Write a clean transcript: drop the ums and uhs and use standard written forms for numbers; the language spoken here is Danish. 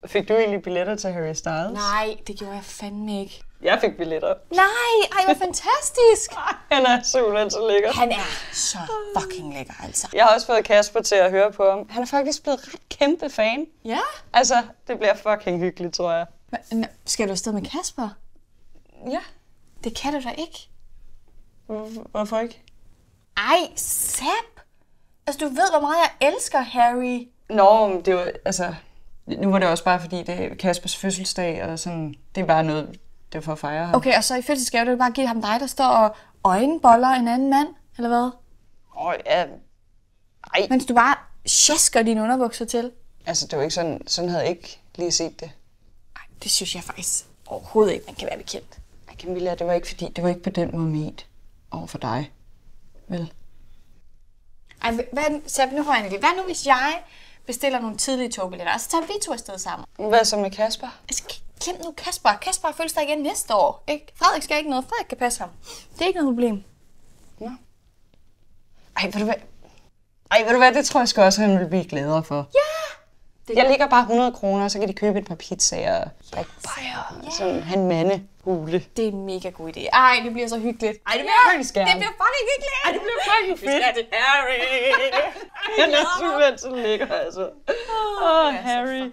Fik du egentlig billetter til Harry Styles? Nej, det gjorde jeg fandme ikke. Jeg fik billetter. Nej, hvor fantastisk. Han er simpelthen så lækker. Han er så fucking lækker, altså. Jeg har også fået Kasper til at høre på ham. Han er faktisk blevet ret kæmpe fan. Ja? Altså, det bliver fucking hyggeligt, tror jeg. Skal du afsted med Kasper? Ja. Det kan du da ikke. Hvorfor ikke? Ej, Sepp! Altså, du ved, hvor meget jeg elsker Harry. Nå, men det var, altså... Nu var det også bare, fordi det er Kaspers fødselsdag, og sådan... Det er bare noget, det er for at fejre ham. Okay, og så i fødselsdagsgave, det er bare at give ham dig, der står og øjenboller en anden mand, eller hvad? Ja... Ej. Mens du bare sjasker dine underbukser til. Altså, det var ikke sådan... Sådan havde jeg ikke lige set det. Ej, det synes jeg faktisk overhovedet ikke, man kan være bekendt. Ej, Camilla, det var ikke fordi... Det var ikke på den måde ment over for dig. Vel? Ej, Sepp, nu har jeg en idé. Hvad nu, hvis jeg bestiller nogle tidlige togbilletter, og så tager vi to afsted sammen? Hvad så med Kasper? Altså, glem nu Kasper. Kasper har fødselsdag igen næste år, ikke? Frederik skal ikke noget. Frederik kan passe ham. Det er ikke noget problem. Nå. Ej, ved du hvad? Det tror jeg sgu også, han vil blive gladere for. Ja! Jeg lægger bare 100 kroner, så kan de købe et par pizzaer og drikke bajer og sådan en mandehule. Det er en mega god idé. Ej, det bliver så hyggeligt. Ej, det bliver faktisk gerne. Det bliver fucking hyggeligt. Ej, det bliver fucking fedt. Vi skal til Harry. Han er simpelthen så lækker, altså. Harry.